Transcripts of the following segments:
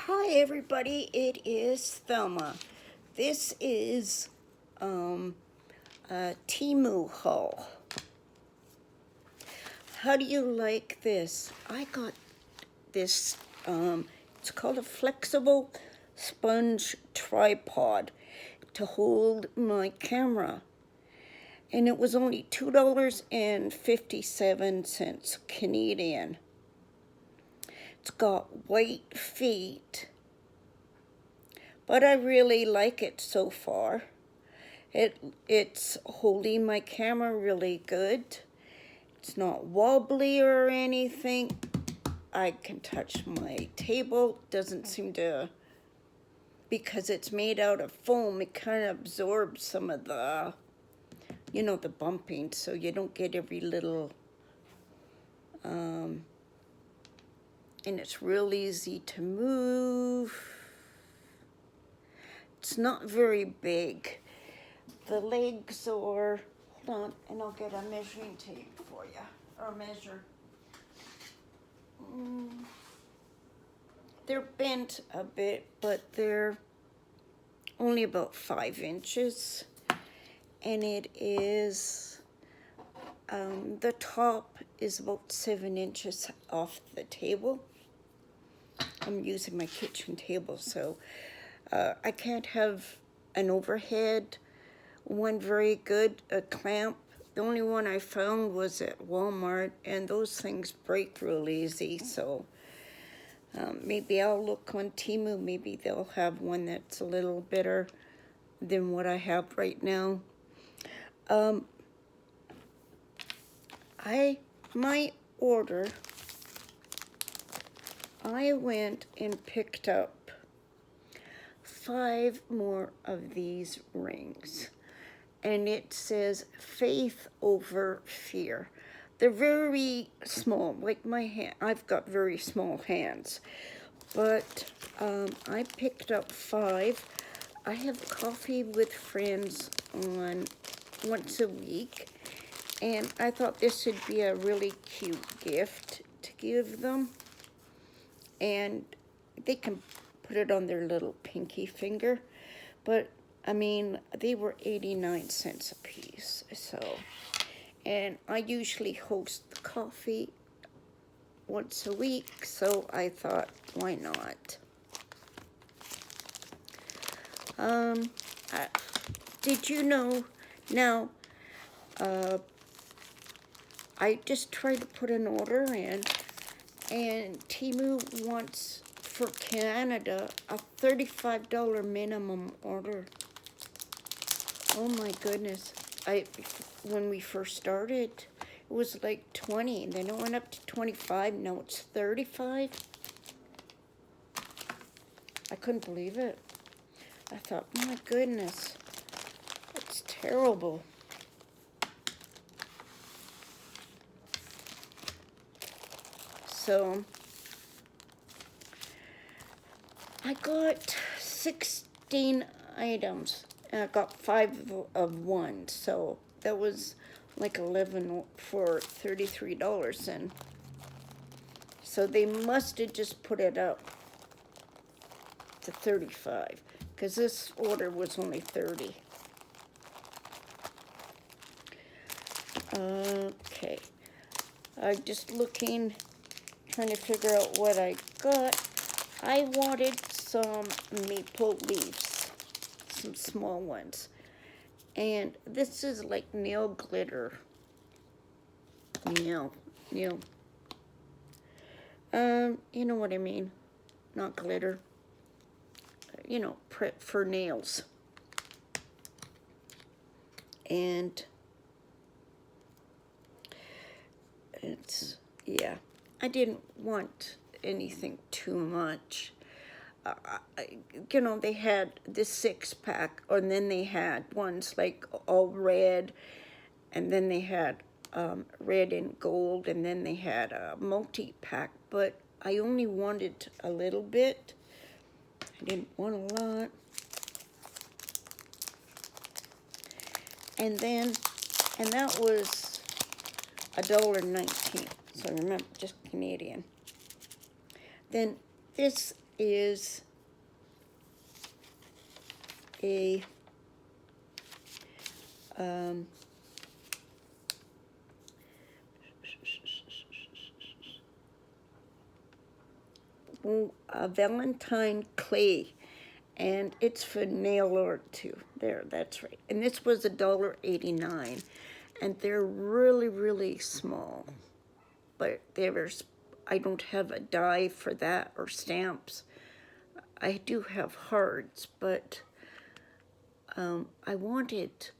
Hi everybody, it is Thelma. This is a Temu haul. How do you like this? I got this, it's called a flexible sponge tripod to hold my camera. And it was only $2.57 Canadian. It's got white feet, but I really like it so far. It's holding my camera really good. It's not wobbly or anything. I can touch my table. Doesn't seem to, because it's made out of foam, it kind of absorbs some of the, the bumping, so you don't get every little, and it's real easy to move. It's not very big. The legs are, hold on, and I'll get a measuring tape for you, or measure. They're bent a bit, but they're only about 5 inches. And it is, the top is about 7 inches off the table. I'm using my kitchen table, so I can't have an overhead one very good, a clamp. The only one I found was at Walmart, and those things break real easy, so maybe I'll look on Temu. Maybe they'll have one that's a little better than what I have right now. My order, I went and picked up 5 more of these rings, and it says faith over fear. They're very small, like my hand. I've got very small hands, but I picked up 5. I have coffee with friends on once a week, and I thought this would be a really cute gift to give them. And they can put it on their little pinky finger. But, I mean, they were 89 cents a piece. So, and I usually host the coffee once a week, so I thought, why not? Did you know, now, I just tried to put an order in, and Temu wants, for Canada, a $35 minimum order. Oh my goodness. When we first started, it was like 20, and then it went up to 25, now it's 35. I couldn't believe it. I thought, my goodness, it's terrible. So, I got 16 items, and I got 5 of one, so that was like 11 for $33, and so they must have just put it up to 35, because this order was only 30. Okay, I'm just looking, trying to figure out what I got. I wanted some maple leaves, some small ones, and this is like nail glitter. Nail. You know what I mean? Not glitter. For nails. And it's, yeah, I didn't want anything too much. They had this 6-pack, and then they had ones like all red, and then they had red and gold, and then they had a multi-pack, but I only wanted a little bit. I didn't want a lot. And that was $1.19, so remember, just Canadian. Then this is a Valentine clay, and it's for nail art too. There, that's right. And this was $1.89, and they're really, really small. But I don't have a die for that or stamps. I do have hards, but I wanted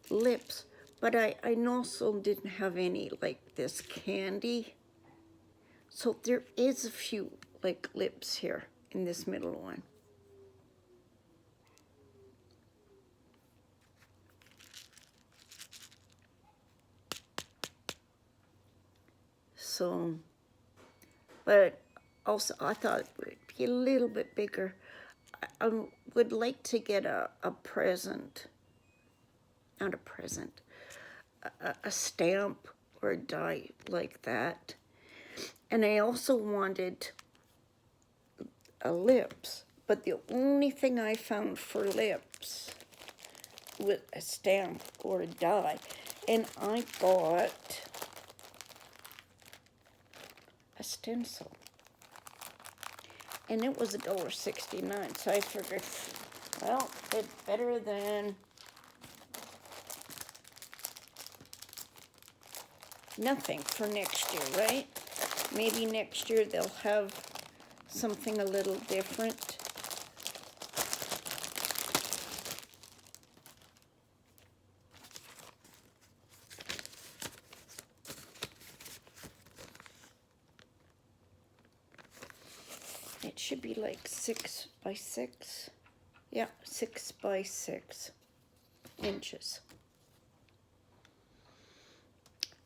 lips, but I also didn't have any like this candy. So there is a few like lips here in this middle one. So, but also I thought it would be a little bit bigger. I would like to get a present, not a present, a stamp or a die like that. And I also wanted lips, but the only thing I found for lips was a stamp or a die. And I got a stencil. And it was $1.69, so I figured, well, it's better than nothing for next year, right? Maybe next year they'll have something a little different. It should be like 6 by 6. Yeah, 6 by 6 inches.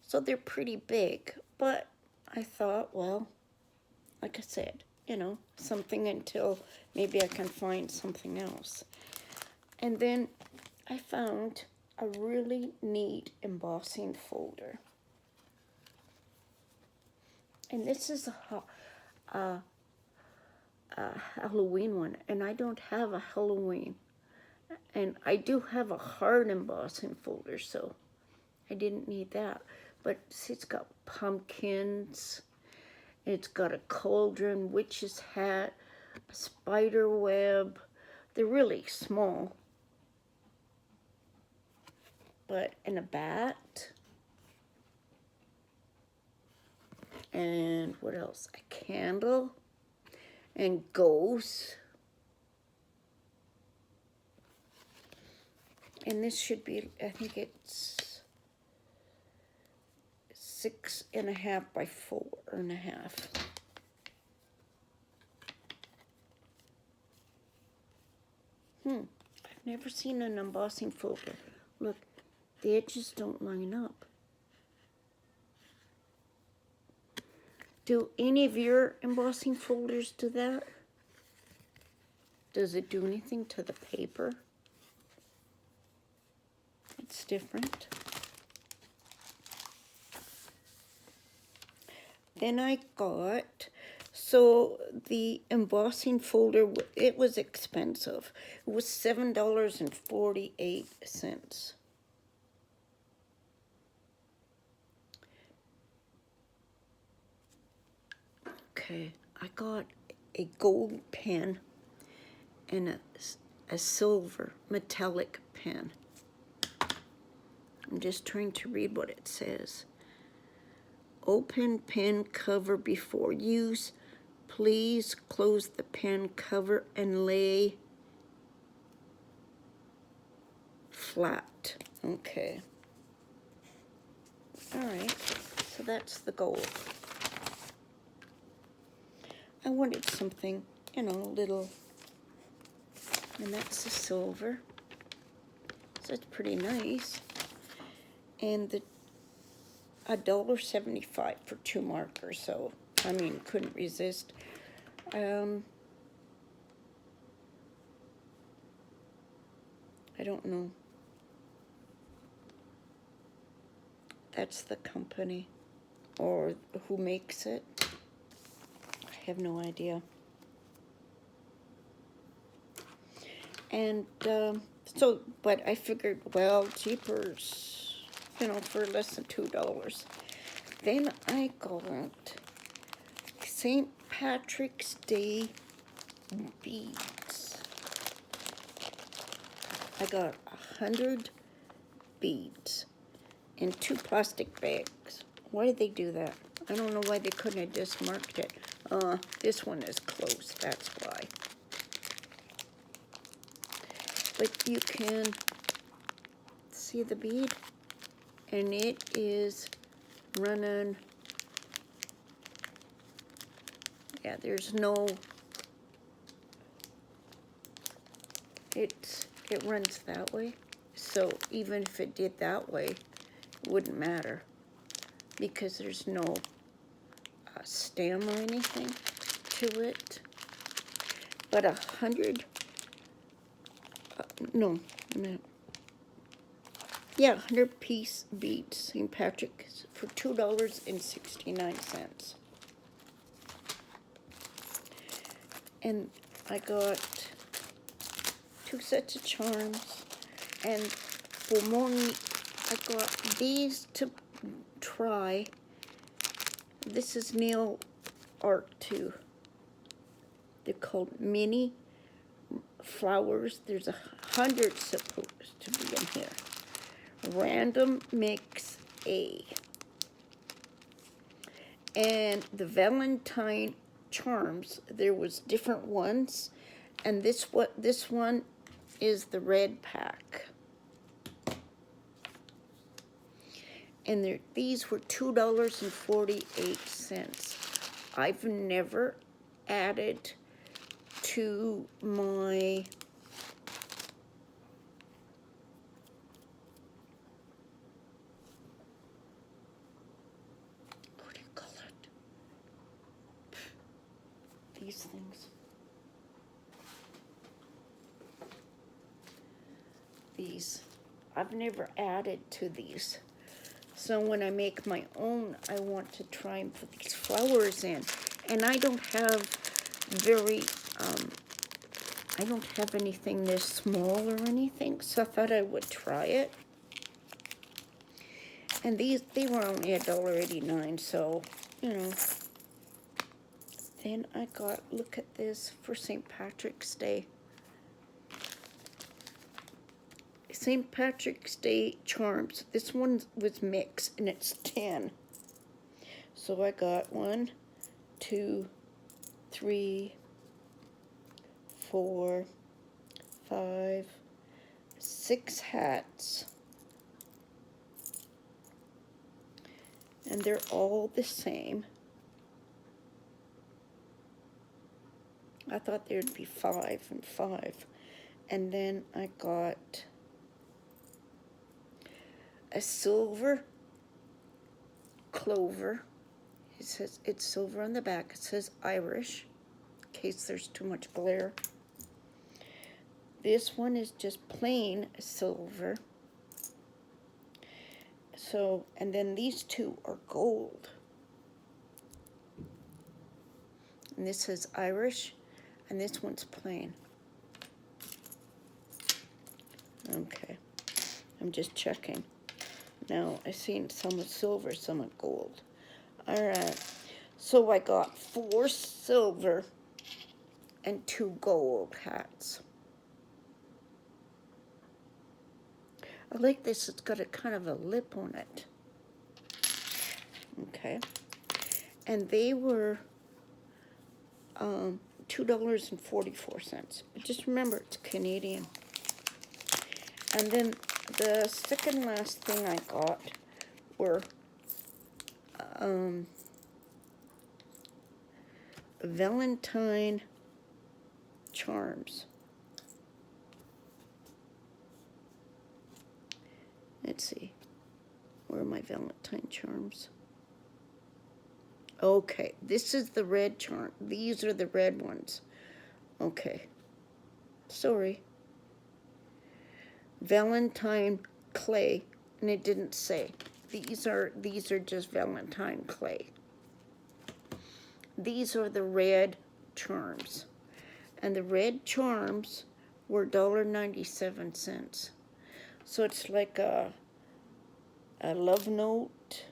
So they're pretty big, but I thought, well, like I said, you know, something until maybe I can find something else. And then I found a really neat embossing folder. And this is a Halloween one, and I don't have a Halloween. And I do have a hard embossing folder, so I didn't need that. But see, it's got pumpkins, it's got a cauldron, witch's hat, a spider web. They're really small. And a bat. And what else? A candle. And ghosts. And this should be, I think it's 6.5 by 4.5. I've never seen an embossing folder. Look, the edges don't line up. Do any of your embossing folders do that? Does it do anything to the paper? It's different. Then I got, so the embossing folder, it was expensive. It was $7.48. Okay, I got a gold pen and a silver metallic pen. I'm just trying to read what it says. Open pen cover before use. Please close the pen cover and lay flat. Okay. All right, so that's the gold. I wanted something, you know, little, and that's the silver. So it's pretty nice. And the $1.75 for 2 markers, so I mean, couldn't resist. I don't know. That's the company or who makes it. I have no idea. And so, but I figured, well, jeepers, you know, for less than $2. Then I got St. Patrick's Day beads. I got 100 beads in 2 plastic bags. Why did they do that? I don't know why they couldn't have just marked it. This one is closed, that's why. But you can see the bead, and it is running, yeah, there's no, it runs that way. So even if it did that way, it wouldn't matter because there's no stem or anything to it. But 100, no, 100 piece beads, St. Patrick's, for $2.69. And I got 2 sets of charms, and for Moni, I got these to try. This is nail art too. They're called mini flowers. There's 100 supposed to be in here. Random Mix A. And the Valentine charms, there was different ones, and this one is the red pack. And these were $2.48. I've never added to my these things. These. I've never added to these. So when I make my own, I want to try and put these flowers in. And I don't have I don't have anything this small or anything, so I thought I would try it. And they were only $1.89, so, you know. Then I got, look at this, for St. Patrick's Day. St. Patrick's Day charms. This one was mixed, and it's 10. So I got 1, 2, 3, 4, 5, 6 hats. And they're all the same. I thought there'd be 5 and 5. And then I got a silver clover. It says it's silver on the back. It says Irish, in case there's too much glare. This one is just plain silver. So, and then these 2 are gold. And this says Irish, and this one's plain. Okay, I'm just checking. Now, I've seen some with silver, some with gold. All right, so I got 4 silver and 2 gold hats. I like this, it's got a kind of a lip on it. Okay, and they were $2.44. But just remember, it's Canadian. And then the second last thing I got were Valentine charms. Let's see. Where are my Valentine charms? Okay, this is the red charm. These are the red ones. Okay. Sorry. Valentine clay, and it didn't say. These are just Valentine clay. These are the red charms. And the red charms were $1.97. So it's like a love note.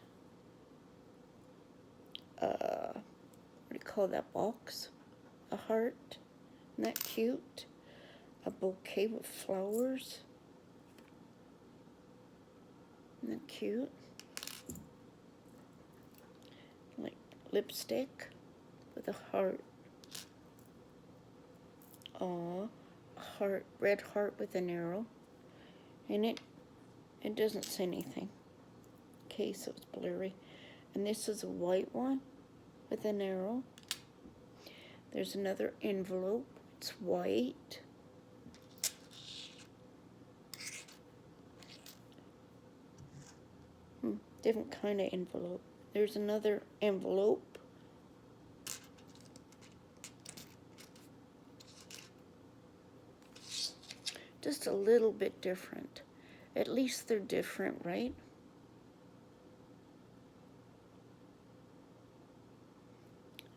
What do you call that box? A heart. Isn't that cute? A bouquet with flowers. Isn't that cute? Like lipstick with a heart. Aw, a heart, red heart with an arrow. And it doesn't say anything. Okay, so it's blurry. And this is a white one with an arrow. There's another envelope. It's white. Different kind of envelope. There's another envelope. Just a little bit different. At least they're different, right?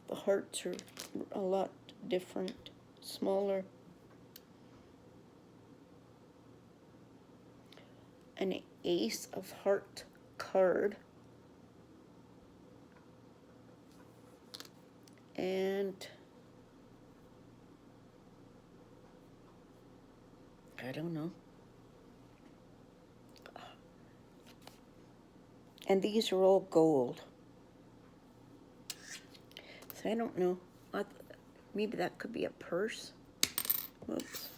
The hearts are a lot different, smaller. An ace of heart card. And I don't know. And these are all gold. So I don't know. Maybe that could be a purse. Whoops.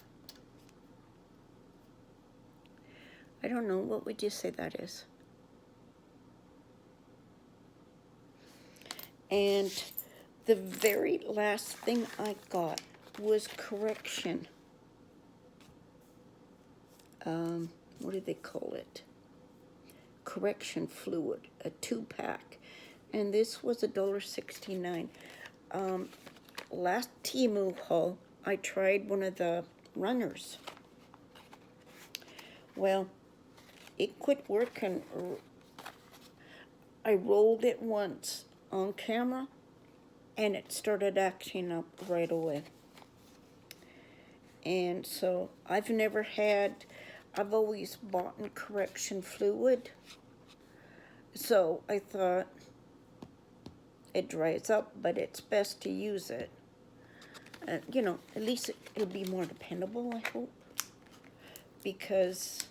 I don't know. What would you say that is? And the very last thing I got was correction. What do they call it? Correction fluid, a 2-pack. And this was $1.69. Last Temu haul, I tried one of the runners. Well, it quit working. I rolled it once on camera, and it started acting up right away. And so I've always bought in correction fluid. So I thought it dries up, but it's best to use it. You know, at least it'll be more dependable, I hope. Because,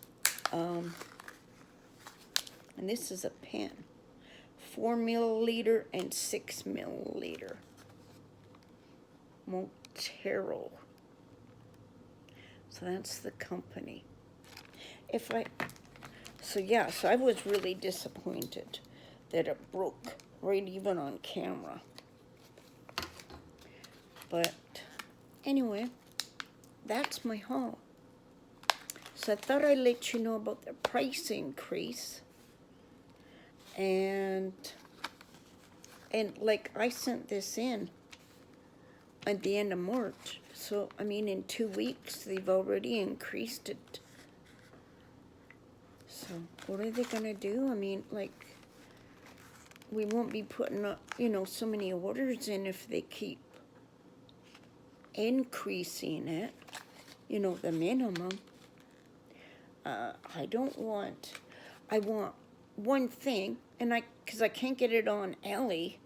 and this is a pen. 4 milliliter and 6 milliliter. Montero. So that's the company. So I was really disappointed that it broke right even on camera. But anyway, that's my haul. So I thought I'd let you know about the price increase. And like I sent this in at the end of March. So, I mean, in 2 weeks, they've already increased it. So, what are they going to do? I mean, like, we won't be putting up, so many orders in if they keep increasing it, the minimum. I want one thing, because I can't get it on Ellie.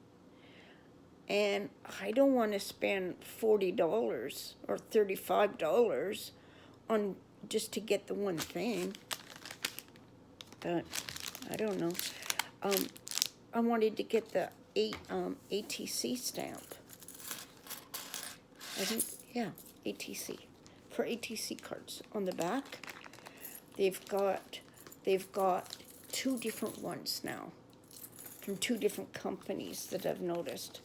And I don't want to spend $40 or $35 on just to get the one thing. But I don't know. I wanted to get the ATC stamp. I think, ATC. For ATC cards on the back. They've got 2 different ones now from 2 different companies that I've noticed.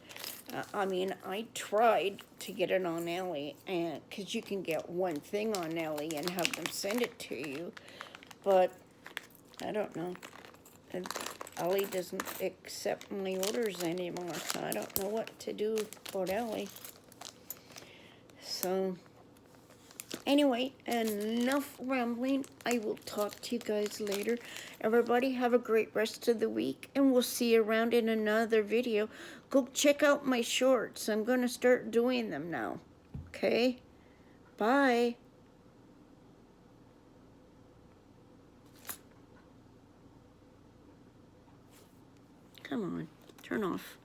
I tried to get it on Ellie, and because you can get one thing on Ellie and have them send it to you, but I don't know. And Ellie doesn't accept my orders anymore, so I don't know what to do about Ellie. So, anyway, enough rambling. I will talk to you guys later. Everybody have a great rest of the week, and we'll see you around in another video. Go check out my shorts. I'm going to start doing them now. Okay? Bye. Come on, turn off.